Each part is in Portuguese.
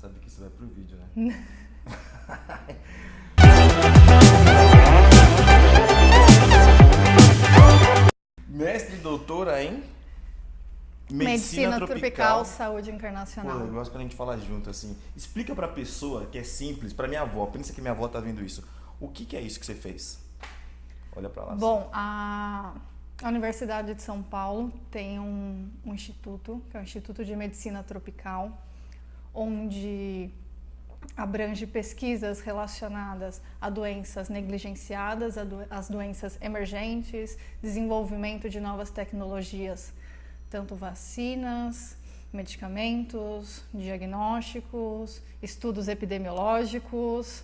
sabe que isso vai pro vídeo, né? Mestre e doutora em Medicina Tropical, Saúde Pô, Internacional. eu gosto quando a gente fala junto, assim. Explica pra pessoa que é simples, pra minha avó, pensa que minha avó tá vendo isso. O que é isso que você fez? Olha pra lá. Bom, a Universidade de São Paulo tem um instituto, que é o Instituto de Medicina Tropical, onde abrange pesquisas relacionadas a doenças negligenciadas, as doenças emergentes, desenvolvimento de novas tecnologias, tanto vacinas, medicamentos, diagnósticos, estudos epidemiológicos.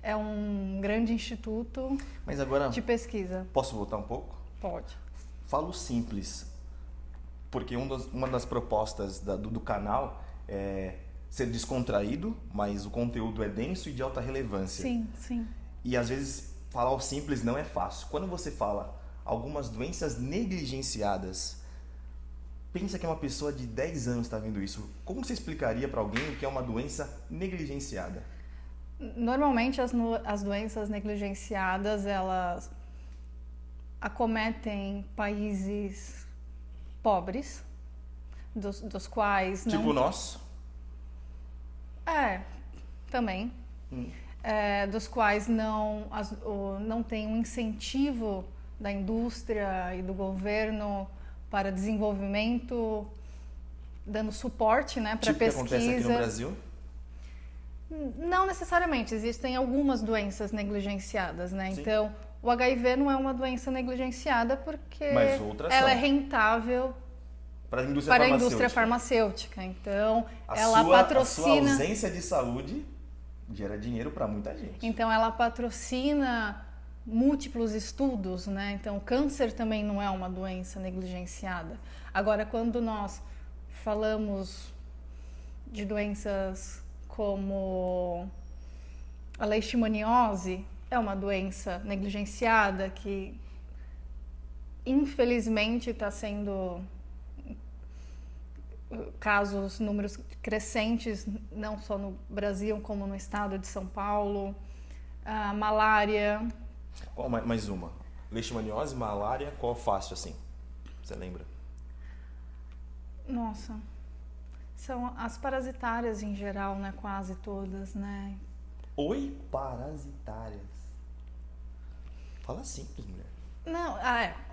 É um grande instituto Mas agora, de pesquisa. posso voltar um pouco? Pode. Falo simples, porque uma das propostas do canal é ser descontraído, mas o conteúdo é denso e de alta relevância. Sim, sim. E às vezes falar o simples não é fácil. Quando você fala algumas doenças negligenciadas, pensa que uma pessoa de 10 anos está vendo isso. Como você explicaria para alguém o que é uma doença negligenciada? Normalmente as doenças negligenciadas, elas acometem países pobres, dos quais não... Tipo nós? Também. Dos quais não tem um incentivo da indústria e do governo para desenvolvimento, dando suporte, né, para Tipo que pesquisa. acontece aqui no Brasil? Não necessariamente, existem algumas doenças negligenciadas, né? Sim. Então, o HIV não é uma doença negligenciada porque Mas outras ela é são. rentável Para a indústria para a farmacêutica. indústria farmacêutica. Então, A ela sua patrocina. ausência de saúde gera dinheiro para muita gente. Então, ela patrocina múltiplos estudos, né? Então, o câncer também não é uma doença negligenciada. Agora, quando nós falamos de doenças como a leishmaniose, é uma doença negligenciada que, infelizmente, está sendo números crescentes, não só no Brasil, como no estado de São Paulo. A malária. Qual mais uma? Leishmaniose, malária, qual fácil assim? Você lembra? Nossa, são as parasitárias em geral, né? Quase todas, né? Oi, parasitárias. Fala simples, mulher. Não,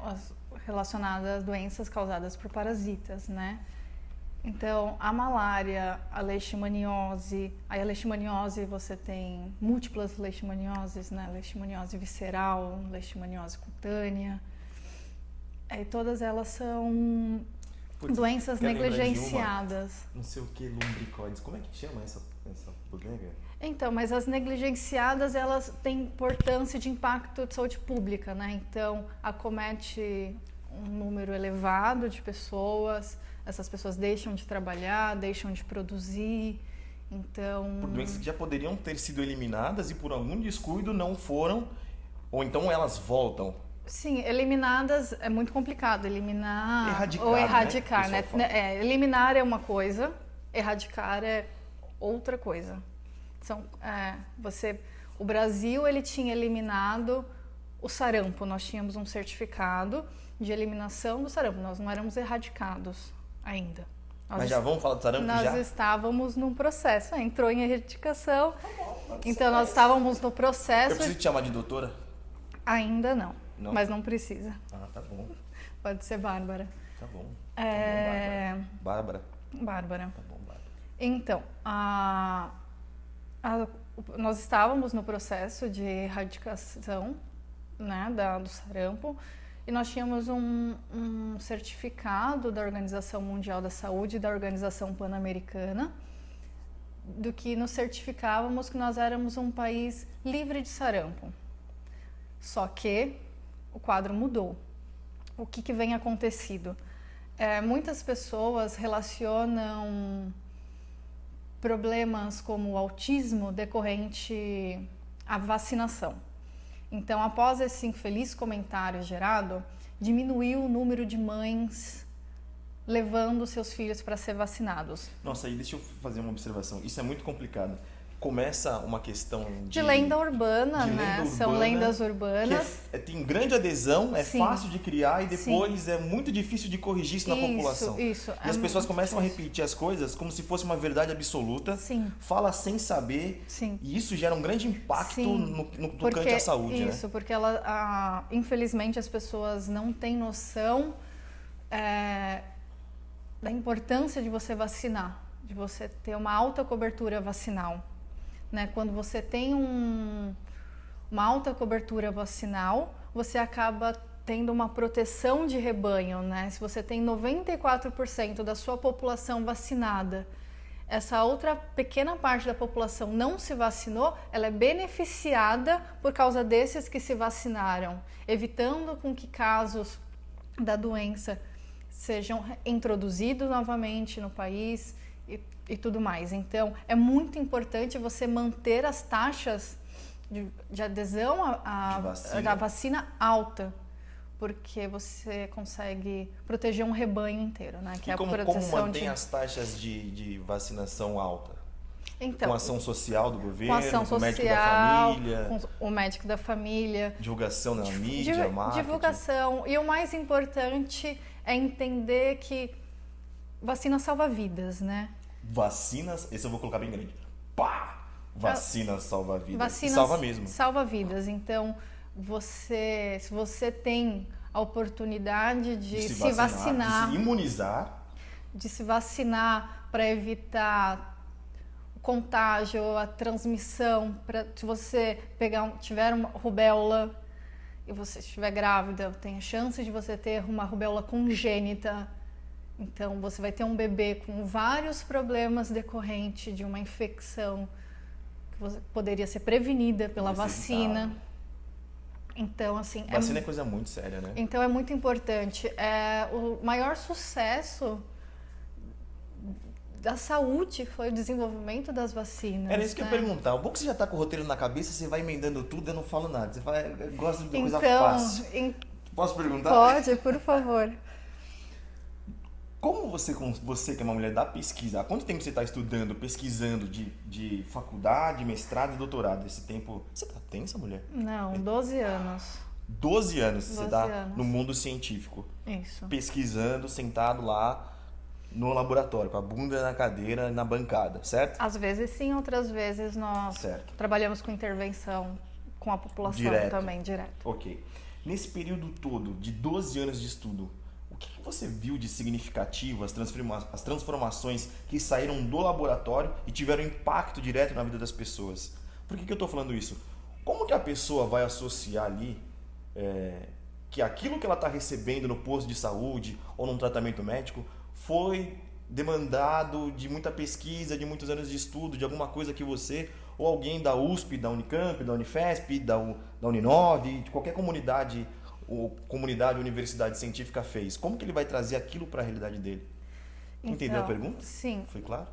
as relacionadas a doenças causadas por parasitas, né? Então, a malária, a leishmaniose, aí a leishmaniose você tem múltiplas leishmanioses, né? Leishmaniose visceral, leishmaniose cutânea. Aí todas elas são doenças negligenciadas. Não sei o que, lumbricoides. Como é que chama essa bodega? Então, mas as negligenciadas, elas têm importância de impacto de saúde pública, né? Então, acomete um número elevado de pessoas, essas pessoas deixam de trabalhar, deixam de produzir, então... Por doenças que já poderiam ter sido eliminadas e por algum descuido não foram, ou então elas voltam. Sim, eliminadas é muito complicado, eliminar Erradicar, ou erradicar, né? Eliminar é uma coisa, erradicar é outra coisa. O Brasil, ele tinha eliminado o sarampo, nós tínhamos um certificado de eliminação do sarampo, nós não éramos erradicados ainda. Mas já vamos falar do sarampo nós já? Nós estávamos num processo, entrou em erradicação, então nós estávamos no processo... Eu preciso te chamar de doutora? Ainda não, mas não precisa. Ah, tá bom. Pode ser Bárbara. Tá bom. Tá bom, Bárbara. Bárbara. Tá bom, Bárbara. Então, nós estávamos no processo de erradicação, né, do sarampo, e nós tínhamos um certificado da Organização Mundial da Saúde e da Organização Pan-Americana, do que nos certificávamos que nós éramos um país livre de sarampo. Só que o quadro mudou. O que vem acontecido? Muitas pessoas relacionam problemas como o autismo decorrente à vacinação. Então, após esse infeliz comentário gerado, diminuiu o número de mães levando seus filhos para ser vacinados. Nossa, aí deixa eu fazer uma observação. Isso é muito complicado. Começa uma questão de lenda urbana, né? São lendas urbanas. Que tem grande adesão, é Sim. fácil de criar e depois é muito difícil de corrigir isso na população. Isso. E as pessoas começam a repetir as coisas como se fosse uma verdade absoluta. Sim. Fala sem saber. Sim. E isso gera um grande impacto no tocante à saúde, isso, né? Porque infelizmente as pessoas não têm noção da importância de você vacinar, de você ter uma alta cobertura vacinal. Né? Quando você tem uma alta cobertura vacinal, você acaba tendo uma proteção de rebanho, né? Se você tem 94% da sua população vacinada, essa outra pequena parte da população não se vacinou, ela é beneficiada por causa desses que se vacinaram, evitando com que casos da doença sejam introduzidos novamente no país e tudo mais. Então, é muito importante você manter as taxas de adesão da vacina alta, porque você consegue proteger um rebanho inteiro, né? Que e é como mantém as taxas de vacinação alta? Então, com ação social do governo, com o médico da família, com o médico da família, divulgação na mídia, marketing. Divulgação. E o mais importante é entender que vacina salva vidas, né? Vacinas, esse eu vou colocar bem grande. Pá! Vacina salva vidas. Vacina salva mesmo. Salva vidas. Então, se você tem a oportunidade de se vacinar, de se imunizar, de se vacinar para evitar o contágio, a transmissão, se você tiver uma rubéola e você estiver grávida, tem a chance de você ter uma rubéola congênita. Então, você vai ter um bebê com vários problemas decorrentes de uma infecção que poderia ser prevenida pela vacina. Então, assim... Vacina é coisa muito séria, né? Então, é muito importante. O maior sucesso da saúde foi o desenvolvimento das vacinas. Era isso que eu ia perguntar. O bom que você já está com o roteiro na cabeça, você vai emendando tudo, eu não falo nada. Você fala, eu gosto de coisa fácil. Posso perguntar? Pode, por favor. Como você que é uma mulher da pesquisa, há quanto tempo você está estudando, pesquisando de faculdade, mestrado e doutorado? Esse tempo... Você tá tensa, mulher? Não, 12 anos. 12 anos você dá no mundo científico. Isso. Pesquisando, sentado lá no laboratório, com a bunda na cadeira, na bancada, certo? Às vezes sim, outras vezes nós trabalhamos com intervenção com a população também, direto. Ok. Nesse período todo, de 12 anos de estudo, o que você viu de significativo, as transformações que saíram do laboratório e tiveram impacto direto na vida das pessoas? Por que eu estou falando isso? Como que a pessoa vai associar ali que aquilo que ela está recebendo no posto de saúde ou num tratamento médico foi demandado de muita pesquisa, de muitos anos de estudo, de alguma coisa que você ou alguém da USP, da Unicamp, da Unifesp, da Uninove, de qualquer comunidade ou universidade científica fez? Como que ele vai trazer aquilo para a realidade dele? Então, entendeu a pergunta? Sim. Foi claro?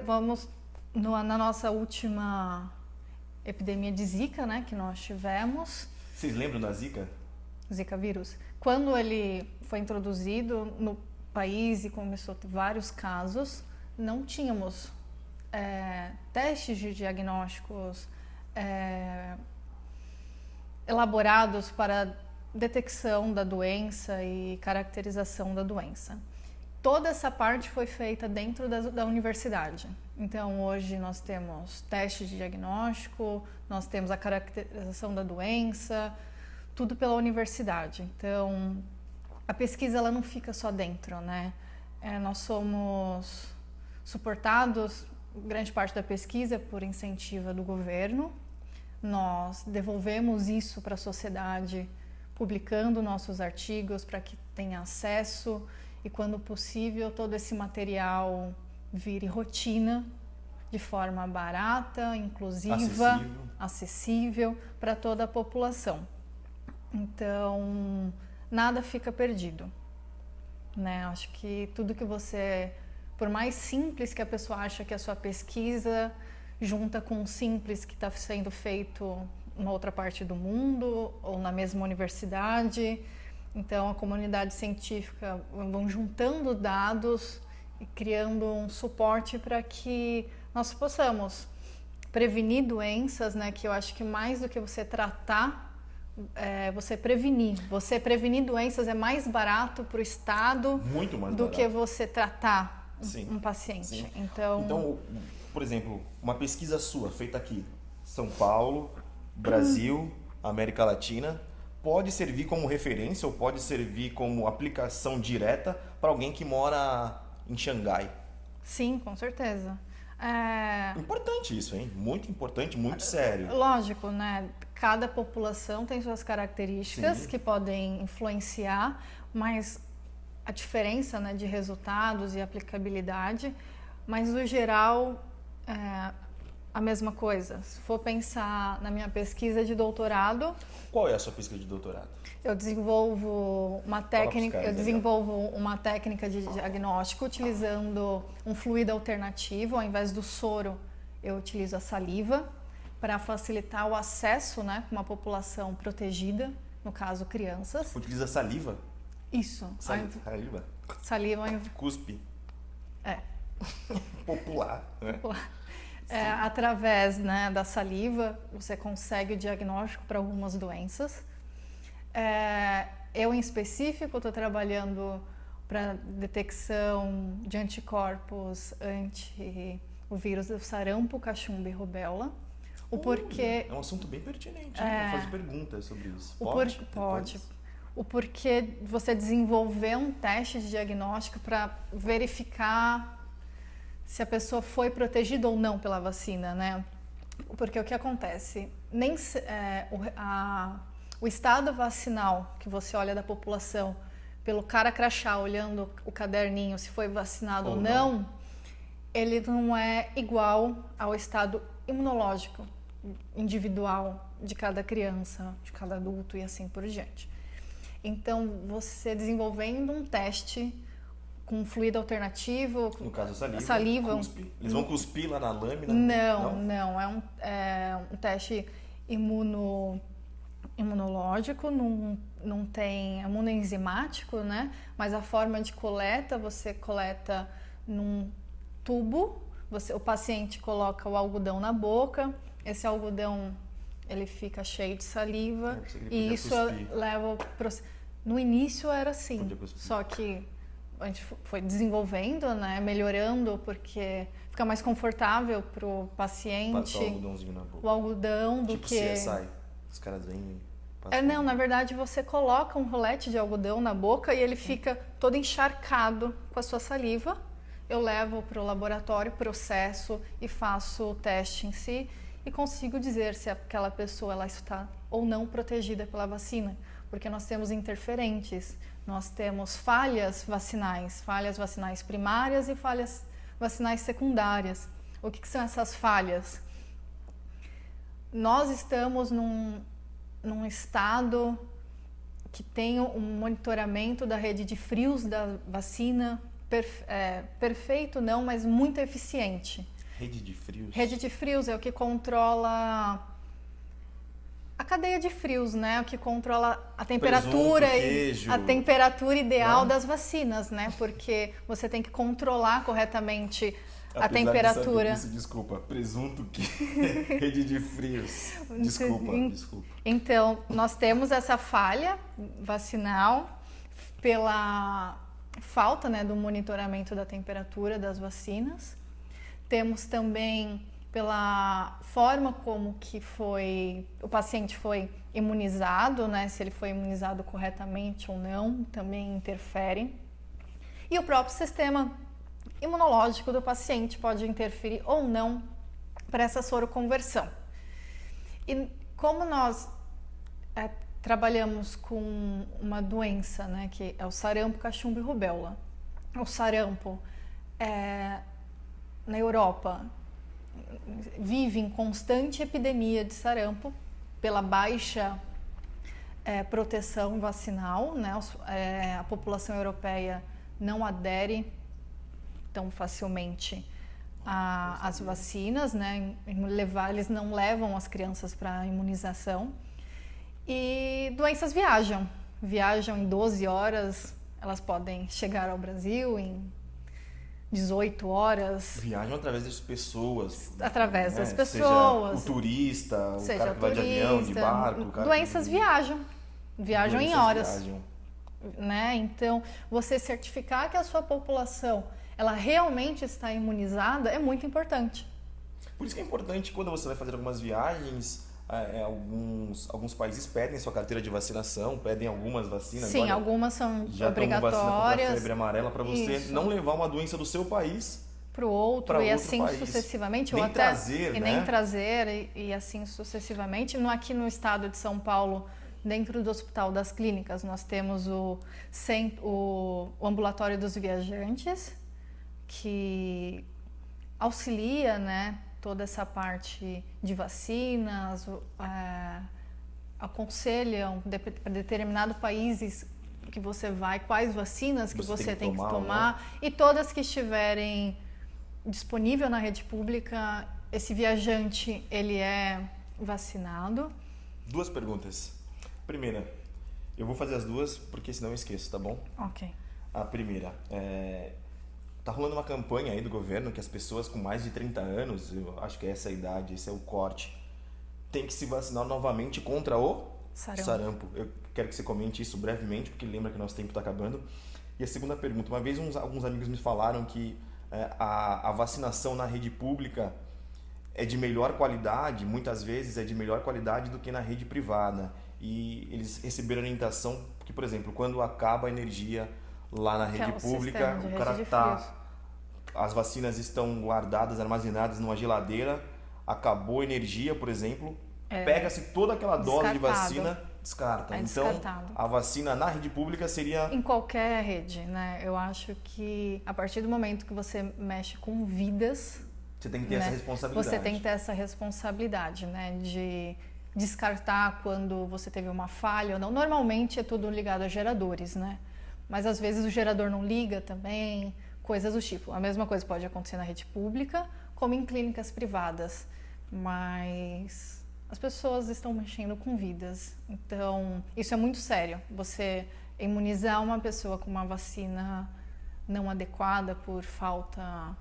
Vamos na nossa última epidemia de Zika, né, que nós tivemos. Vocês lembram da Zika? Zika vírus. Quando ele foi introduzido no país e começou a ter vários casos, não tínhamos testes de diagnósticos elaborados para detecção da doença e caracterização da doença. Toda essa parte foi feita dentro da universidade. Então, hoje nós temos testes de diagnóstico, nós temos a caracterização da doença, tudo pela universidade. Então, a pesquisa ela não fica só dentro, né? Nós somos suportados, grande parte da pesquisa, por incentivo do governo. Nós devolvemos isso para a sociedade, publicando nossos artigos para que tenha acesso e, quando possível, todo esse material vire rotina de forma barata, inclusiva, acessível para toda a população. Então, nada fica perdido, né? Acho que tudo que por mais simples que a pessoa acha que a sua pesquisa, junta com o simples que está sendo feito em outra parte do mundo ou na mesma universidade, Então, a comunidade científica vão juntando dados e criando um suporte para que nós possamos prevenir doenças, né? Que eu acho que mais do que você tratar, você prevenir. Você prevenir doenças é mais barato para o Estado Muito mais do barato. que você tratar Sim. um paciente. Sim. Então, por exemplo, uma pesquisa sua feita aqui, São Paulo, Brasil, América Latina, pode servir como referência ou pode servir como aplicação direta para alguém que mora em Xangai. sim, com certeza. Importante isso, hein? Muito importante, muito sério. Lógico, né? Cada população tem suas características Sim. que podem influenciar, mas a diferença, né, de resultados e aplicabilidade, mas no geral a mesma coisa. Se for pensar na minha pesquisa de doutorado, Qual é a sua pesquisa de doutorado? eu desenvolvo uma técnica, caras, uma técnica de diagnóstico utilizando um fluido alternativo. Ao invés do soro, eu utilizo a saliva para facilitar o acesso, né, com uma população protegida, no caso crianças. Utiliza saliva? Isso. Saliva? Saliva Cuspe. é Popular, né? através, né, da saliva você consegue o diagnóstico para algumas doenças. Eu, em específico, estou trabalhando para detecção de anticorpos anti o vírus do sarampo, cachumba e rubéola. O porquê... É um assunto bem pertinente, né? Vou fazer perguntas sobre isso. Pode. O porquê você desenvolver um teste de diagnóstico para verificar se a pessoa foi protegida ou não pela vacina, né? Porque o que acontece? O estado vacinal que você olha da população, pelo cara crachá, olhando o caderninho, se foi vacinado ou não, ele não é igual ao estado imunológico individual de cada criança, de cada adulto e assim por diante. Então, você desenvolvendo um teste com fluido alternativo, No caso, saliva. Cuspe. Eles vão cuspir lá na lâmina? Não. É um teste imunológico, não tem imunoenzimático, né? Mas a forma de coleta, você coleta num tubo, o paciente coloca o algodão na boca, esse algodão ele fica cheio de saliva e isso leva no início era assim, só que a gente foi desenvolvendo, né, melhorando, porque fica mais confortável para o paciente passar o algodãozinho na boca. O algodão do tipo que CSI. Os caras vêm... Não, na verdade você coloca um rolete de algodão na boca e ele fica todo encharcado com a sua saliva. Eu levo para o laboratório, processo e faço o teste em si e consigo dizer se aquela pessoa ela está ou não protegida pela vacina, porque nós temos interferentes, nós temos falhas vacinais primárias e falhas vacinais secundárias. O que são essas falhas? Nós estamos num estado que tem um monitoramento da rede de frios da vacina, perfeito não, mas muito eficiente. Rede de frios? Rede de frios é o que controla a cadeia de frios, né? O que controla a temperatura, queijo, a temperatura ideal das vacinas, né? Porque você tem que controlar corretamente a temperatura. Desculpa, presunto que rede de frios. Desculpa. Então, nós temos essa falha vacinal pela falta, né, do monitoramento da temperatura das vacinas. Temos também pela forma como que o paciente foi imunizado, né, se ele foi imunizado corretamente ou não, também interfere. E o próprio sistema imunológico do paciente pode interferir ou não para essa soroconversão. E como nós trabalhamos com uma doença, né, que é o sarampo, cachumba e rubéola. O sarampo, na Europa, vive em constante epidemia de sarampo pela baixa proteção vacinal, né? A população europeia não adere tão facilmente às vacinas, né? Eles não levam as crianças para a imunização. E doenças viajam viajam em 12 horas, elas podem chegar ao Brasil em 18 horas. Viajam através das pessoas. Através né? das pessoas. Seja o turista, o Seja cara que vai de avião, de barco. O cara doenças viajam. Viajam em doenças horas. viajam. Né? Então, você certificar que a sua população ela realmente está imunizada é muito importante. Por isso que é importante quando você vai fazer algumas viagens, alguns países pedem sua carteira de vacinação, pedem algumas vacinas. Sim, agora, algumas são já obrigatórias. Vacina contra a febre amarela para você Isso. não levar uma doença do seu país para o outro e assim país. sucessivamente, Nem ou até trazer, e né? nem trazer e assim sucessivamente. Aqui no estado de São Paulo, dentro do Hospital das Clínicas, nós temos o ambulatório dos viajantes, que auxilia, né, toda essa parte de vacinas, aconselham para determinados países que você vai, quais vacinas que você tem que tomar, e todas que estiverem disponível na rede pública, esse viajante ele é vacinado. 2 perguntas. Primeira, eu vou fazer as 2 porque senão eu esqueço, tá bom? Ok. A primeira, tá rolando uma campanha aí do governo que as pessoas com mais de 30 anos, eu acho que é essa a idade, esse é o corte, tem que se vacinar novamente contra o sarampo. Eu quero que você comente isso brevemente, porque lembra que nosso tempo está acabando. E a segunda pergunta, uma vez alguns amigos me falaram que a vacinação na rede pública é de melhor qualidade, muitas vezes é de melhor qualidade do que na rede privada. E eles receberam orientação que, por exemplo, quando acaba a energia lá na rede pública, o cara as vacinas estão guardadas, armazenadas numa geladeira, acabou a energia, por exemplo, pega-se toda aquela dose de vacina, descarta. Então, a vacina na rede pública seria... Em qualquer rede, né? Eu acho que a partir do momento que você mexe com vidas... Você tem que ter essa responsabilidade. Você tem que ter essa responsabilidade, né? De descartar quando você teve uma falha ou não. Normalmente é tudo ligado a geradores, né? Mas às vezes o gerador não liga também, coisas do tipo. A mesma coisa pode acontecer na rede pública, como em clínicas privadas. Mas as pessoas estão mexendo com vidas. Então, isso é muito sério. Você imunizar uma pessoa com uma vacina não adequada por falta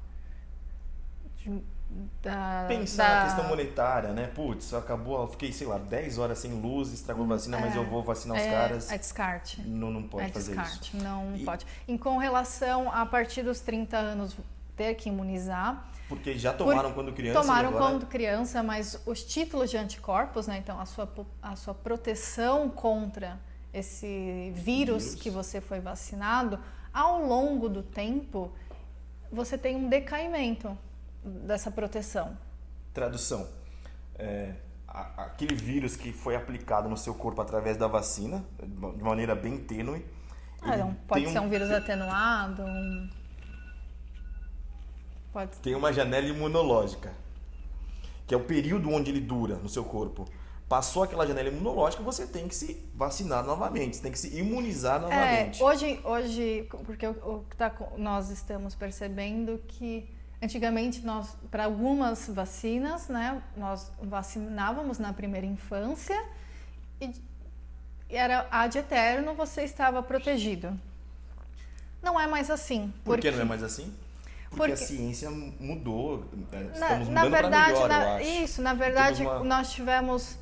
Pensar na questão monetária, né? Putz, acabou, eu fiquei, sei lá, 10 horas sem luz, estragou a vacina, mas eu vou vacinar os caras. É descarte. Não pode fazer descarte, isso. Não pode. E com relação a partir dos 30 anos ter que imunizar... Porque já tomaram quando criança. Tomaram quando criança, mas os títulos de anticorpos, né? Então a sua proteção contra esse vírus que você foi vacinado, ao longo do tempo, você tem um decaimento dessa proteção. Tradução. Aquele vírus que foi aplicado no seu corpo através da vacina, de maneira bem tênue. Pode ser um vírus atenuado, Tem uma janela imunológica, que é o período onde ele dura no seu corpo. Passou aquela janela imunológica, você tem que se vacinar novamente, você tem que se imunizar novamente. Hoje porque nós estamos percebendo que antigamente para algumas vacinas, né, nós vacinávamos na primeira infância e era ad eterno, você estava protegido. Não é mais assim. Por que não é mais assim? Porque a ciência mudou, estamos mudando para melhor, eu acho. Isso, na verdade, nós tivemos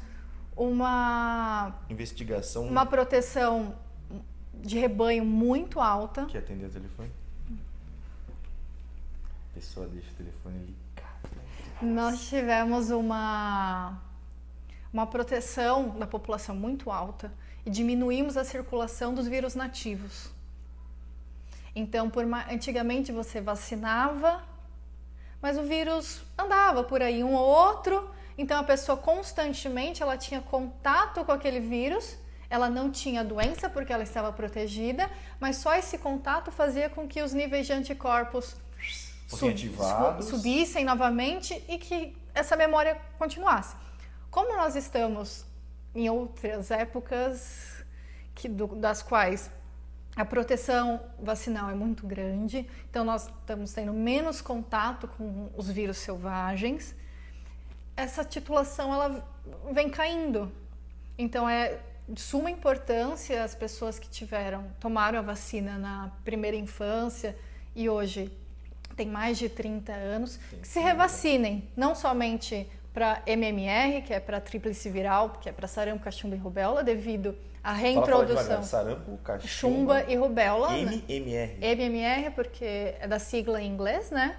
uma investigação, uma proteção de rebanho muito alta. Quer atender o telefone? A pessoa deixa o telefone ligado. Nós tivemos uma proteção da população muito alta e diminuímos a circulação dos vírus nativos. Então, antigamente você vacinava, mas o vírus andava por aí um ou outro, então a pessoa constantemente ela tinha contato com aquele vírus, ela não tinha doença porque ela estava protegida, mas só esse contato fazia com que os níveis de anticorpos subissem novamente e que essa memória continuasse. Como nós estamos em outras épocas das quais a proteção vacinal é muito grande, então nós estamos tendo menos contato com os vírus selvagens, essa titulação ela vem caindo. Então de suma importância as pessoas que tomaram a vacina na primeira infância e hoje tem mais de 30 anos, que se revacinem, não somente para MMR, que é para tríplice viral, que é para sarampo, cachumba e rubéola, devido à reintrodução. Sarampo, cachumba e rubéola. MMR. MMR, porque é da sigla em inglês, né?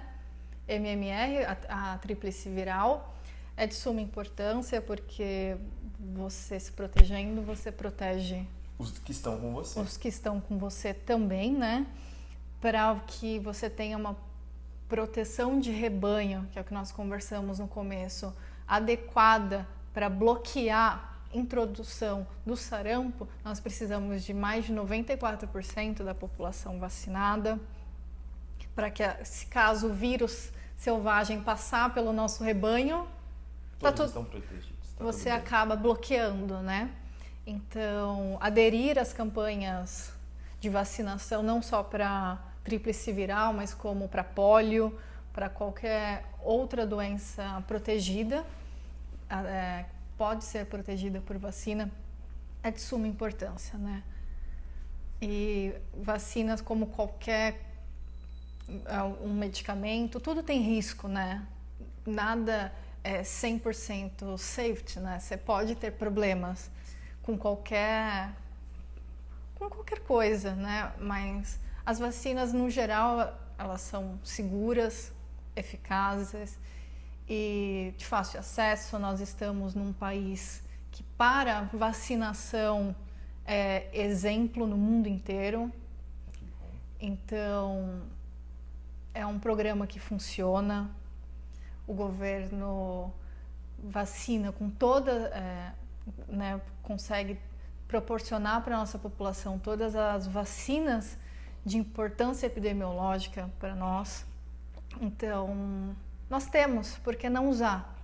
MMR, a tríplice viral, é de suma importância porque você se protegendo, você protege os que estão com você. Os que estão com você também, né? Para que você tenha uma proteção de rebanho, que é o que nós conversamos no começo, adequada para bloquear a introdução do sarampo, nós precisamos de mais de 94% da população vacinada, para que, se caso o vírus selvagem passar pelo nosso rebanho, todos estão protegidos. Você acaba bloqueando, né? Então, aderir às campanhas de vacinação, não só para tríplice viral, mas como para pólio, para qualquer outra doença protegida, pode ser protegida por vacina, é de suma importância, né? E vacinas, como qualquer um medicamento, tudo tem risco, né? Nada é 100% safety, né? Você pode ter problemas com qualquer coisa, né? Mas as vacinas, no geral, elas são seguras, eficazes e de fácil acesso. Nós estamos num país que, para vacinação, é exemplo no mundo inteiro. Então, é um programa que funciona. O governo vacina com né, consegue proporcionar para a nossa população todas as vacinas de importância epidemiológica para nós. Então, nós temos, por que não usar?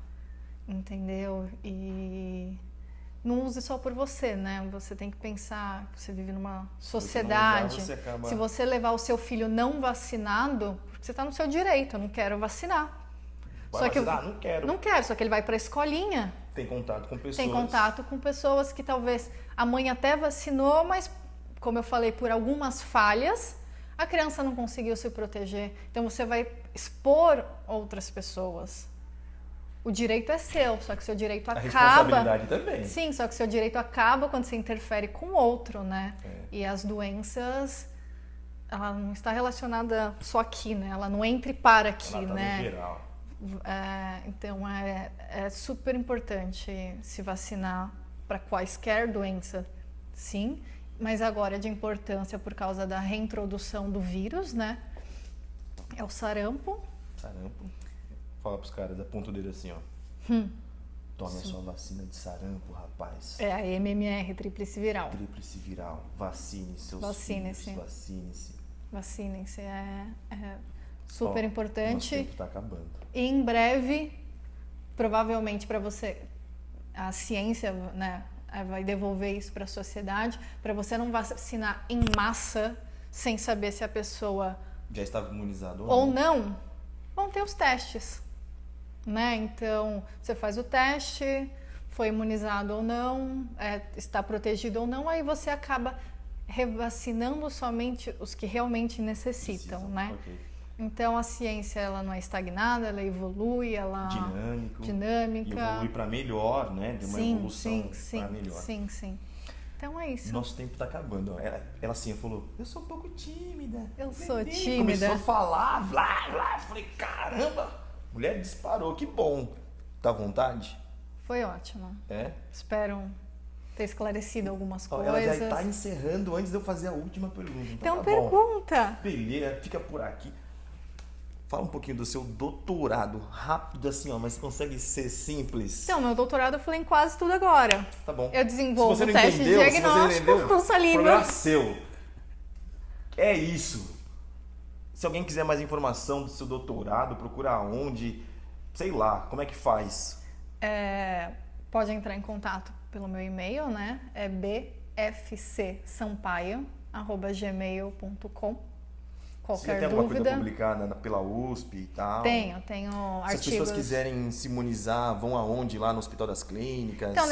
Entendeu? E não use só por você, né? Você tem que pensar que você vive numa sociedade. Se você levar o seu filho não vacinado, porque você está no seu direito, eu não quero vacinar. Não quero. Não quero, só que ele vai para a escolinha. Tem contato com pessoas. Tem contato com pessoas que talvez a mãe até vacinou, mas, como eu falei, por algumas falhas, a criança não conseguiu se proteger. Então você vai expor outras pessoas. O direito é seu, só que seu direito acaba... A responsabilidade também. Sim, só que seu direito acaba quando você interfere com o outro, né? E as doenças, ela não está relacionada só aqui, né? Ela não entra e para aqui, ela tá né? no geral. Então é super importante se vacinar para quaisquer doença, sim, mas agora é de importância por causa da reintrodução do vírus, né? É o sarampo. Sarampo. Fala pros caras, aponta o dedo assim, ó. Tome a sua vacina de sarampo, rapaz. É a MMR, tríplice viral. Tríplice viral. Vacine seus Vacine-se. filhos. Vacine-se. Vacinem-se. É super importante. Nosso tempo tá acabando. E em breve, provavelmente para você, a ciência, né, vai devolver isso para a sociedade, para você não vacinar em massa sem saber se a pessoa já estava imunizado ou não, vão ter os testes, né? Então, você faz o teste, foi imunizado ou não, está protegido ou não, aí você acaba revacinando somente os que realmente necessitam, né? Okay. Então, a ciência, ela não é estagnada, ela evolui, ela... Dinâmica. E evolui para melhor, né? De uma evolução para melhor. Sim. Então, é isso. Nosso tempo tá acabando. Ela assim, falou, eu sou um pouco tímida. Eu sou tímida. Começou a falar, blá. Falei, caramba, mulher disparou, que bom. Tá à vontade? Foi ótimo. É? Espero ter esclarecido algumas coisas. Ela já está encerrando antes de eu fazer a última pergunta. Então, tá pergunta. Bom. Beleza, fica por aqui. Fala um pouquinho do seu doutorado, rápido assim, ó, mas consegue ser simples. Então, meu doutorado eu falei em quase tudo agora. Tá bom. Eu desenvolvo teste de diagnóstico com saliva. Problema seu. É isso. Se alguém quiser mais informação do seu doutorado, procura onde, sei lá, como é que faz? Pode entrar em contato pelo meu e-mail, né? É bfcsampaio@gmail.com. Você já Qualquer tem alguma coisa dúvida, publicada pela USP e tal? tenho Se as pessoas artigos. quiserem se imunizar, vão aonde? Lá no Hospital das Clínicas? Então,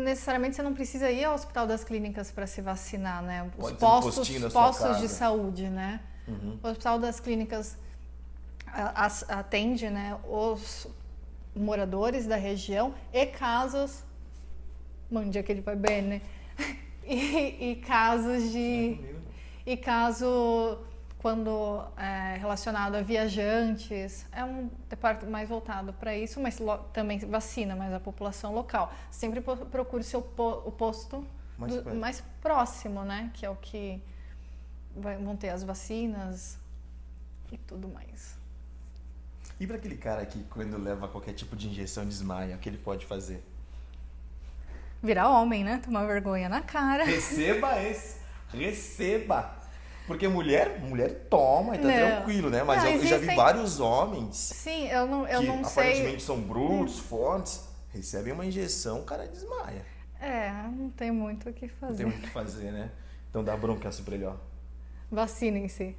necessariamente você não precisa ir ao Hospital das Clínicas para se vacinar, né? Os Pode ser no postos, postinho da sua postos de casa. saúde, né? Uhum. O Hospital das Clínicas atende, né, os moradores da região e casos, bom dia que ele vai bem, né? E casos de e caso quando relacionado a viajantes, é um departamento mais voltado para isso, mas também vacina, mas a população local. Sempre procure o posto mais próximo, né? Que é o que vão ter as vacinas e tudo mais. E para aquele cara que quando leva qualquer tipo de injeção desmaia, o que ele pode fazer? Virar homem, né? Tomar vergonha na cara. Receba! Porque mulher toma e tá tranquilo, né? Mas eu já vi vários homens Sim, eu não que sei. aparentemente são brutos, fortes, recebem uma injeção, o cara desmaia. Não tem muito o que fazer. Não tem muito o que fazer, né? Então dá bronca assim pra ele, ó. Vacinem-se.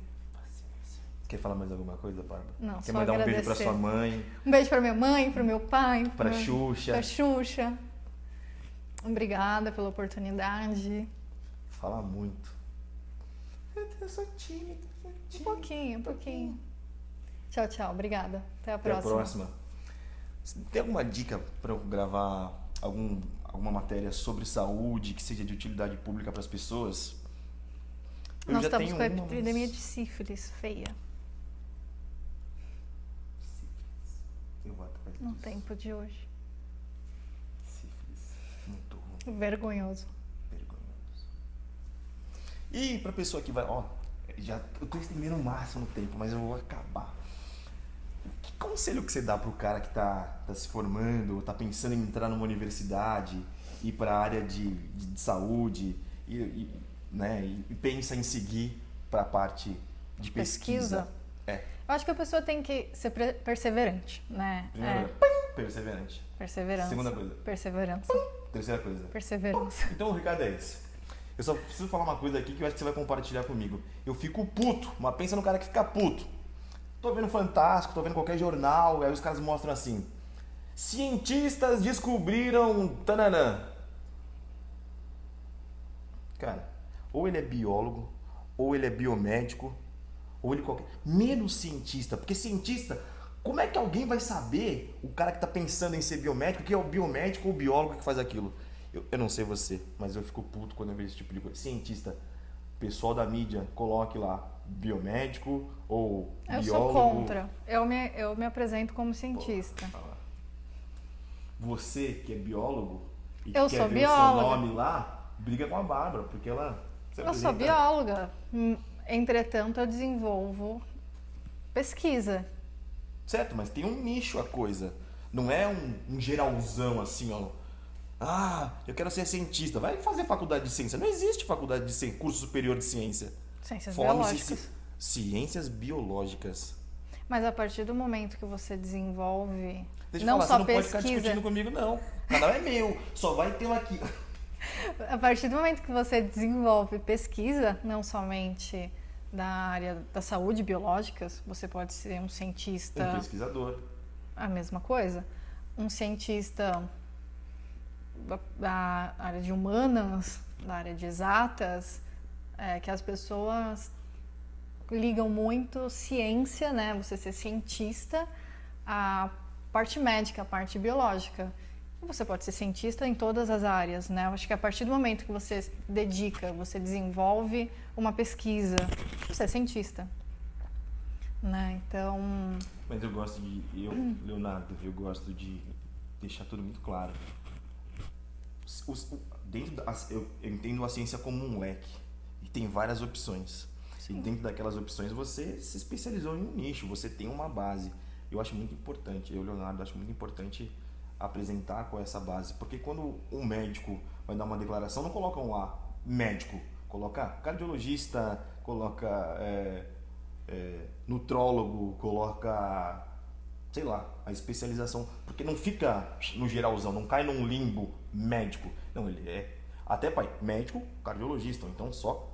Quer falar mais alguma coisa, Bárbara? Não, Quer só mandar um beijo agradecer. pra sua mãe? Um beijo pra minha mãe, pro meu pai. Pra Xuxa. Pra Xuxa. Obrigada pela oportunidade. Fala muito. Eu sou tímida. Um pouquinho. Tchau, tchau. Obrigada. Até a Até a próxima. próxima. Tem alguma dica para eu gravar alguma matéria sobre saúde que seja de utilidade pública para as pessoas? Nós estamos com a epidemia de sífilis feia. Eu vou atrás No disso. tempo de hoje. Sífilis. Muito ruim. Vergonhoso. Vergonhoso. E pra pessoa que vai, eu tô estendendo o máximo o tempo, mas eu vou acabar. Que conselho que você dá pro cara que tá se formando, tá pensando em entrar numa universidade, ir pra área de saúde né, e pensa em seguir pra parte de pesquisa? Eu acho que a pessoa tem que ser perseverante, né? Primeira, perseverante. Perseverança. Segunda coisa. Perseverança. Terceira coisa. Perseverança. Então o recado é esse. Eu só preciso falar uma coisa aqui que eu acho que você vai compartilhar comigo. Eu fico puto, mas pensa no cara que fica puto. Tô vendo Fantástico, tô vendo qualquer jornal, aí os caras mostram assim: cientistas descobriram tananã. Cara, ou ele é biólogo, ou ele é biomédico, ou ele qualquer... menos cientista, porque cientista, como é que alguém vai saber, o cara que tá pensando em ser biomédico, que é o biomédico ou o biólogo que faz aquilo? Eu não sei você, mas eu fico puto quando eu vejo esse tipo de coisa. Cientista, pessoal da mídia, coloque lá biomédico ou Eu biólogo. sou contra. Eu me apresento como cientista. Você que é biólogo e Eu quer sou ver bióloga. o seu nome lá, briga com a Bárbara, porque ela se Eu sou apresenta- bióloga. Entretanto, eu desenvolvo pesquisa. Certo, mas tem um nicho a coisa. Não é um geralzão assim, ó. Eu quero ser cientista. Vai fazer faculdade de ciência. Não existe faculdade de ciência, curso superior de ciência. Ciências Forme-se biológicas. ciências biológicas. Mas a partir do momento que você desenvolve Deixa eu não falar, só você não pode ficar pesquisa, discutindo comigo, não. O canal é meu, só vai ter um aqui. a partir do momento que você desenvolve pesquisa, não somente da área da saúde biológicas, você pode ser um cientista, Um pesquisador. a mesma coisa, um cientista da área de humanas, da área de exatas, que as pessoas ligam muito ciência, né? Você ser cientista, a parte médica, a parte biológica. Você pode ser cientista em todas as áreas, né? Eu acho que a partir do momento que você dedica, você desenvolve uma pesquisa, você é cientista, né? Então, Mas eu gosto Leonardo, eu gosto de deixar tudo muito claro. Eu entendo a ciência como um leque e tem várias opções. Sim. E dentro daquelas opções você se especializou em um nicho, você tem uma base. Eu acho muito importante, Leonardo, acho muito importante apresentar com essa base, porque quando um médico vai dar uma declaração, não colocam lá médico, coloca cardiologista, coloca nutrólogo, coloca, sei lá, a especialização, porque não fica no geralzão, não cai num limbo médico. Não, ele é até médico, cardiologista, ou então só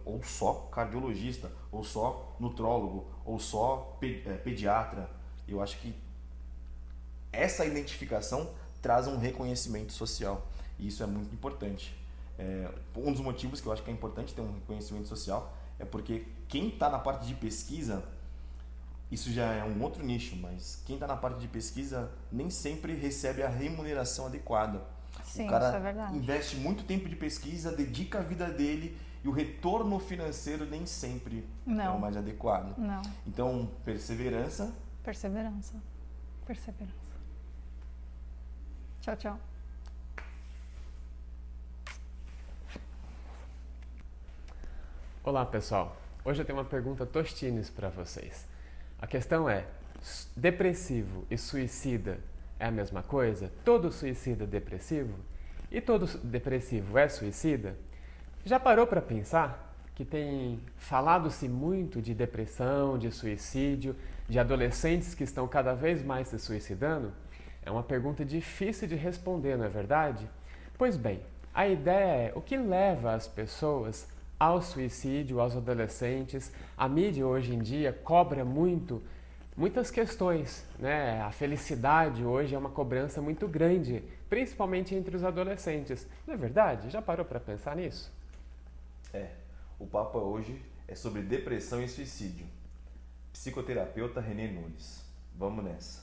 ou só cardiologista, ou só nutrólogo, ou só pediatra. Eu acho que essa identificação traz um reconhecimento social e isso é muito importante. Um dos motivos que eu acho que é importante ter um reconhecimento social é porque quem está na parte de pesquisa, isso já é um outro nicho, mas quem está na parte de pesquisa nem sempre recebe a remuneração adequada. Sim, O cara isso é verdade. investe muito tempo de pesquisa, dedica a vida dele e o retorno financeiro nem sempre é o mais adequado. Não. Então, perseverança. Perseverança. Tchau, tchau. Olá, pessoal. Hoje eu tenho uma pergunta Tostines para vocês. A questão é: depressivo e suicida é a mesma coisa? Todo suicida é depressivo? E todo depressivo é suicida? Já parou para pensar que tem falado-se muito de depressão, de suicídio, de adolescentes que estão cada vez mais se suicidando? É uma pergunta difícil de responder, não é verdade? Pois bem, a ideia é o que leva as pessoas ao suicídio, aos adolescentes. A mídia hoje em dia cobra muitas questões, né? A felicidade hoje é uma cobrança muito grande, principalmente entre os adolescentes. Não é verdade? Já parou para pensar nisso? O papo hoje é sobre depressão e suicídio. Psicoterapeuta Renê Nunes. Vamos nessa.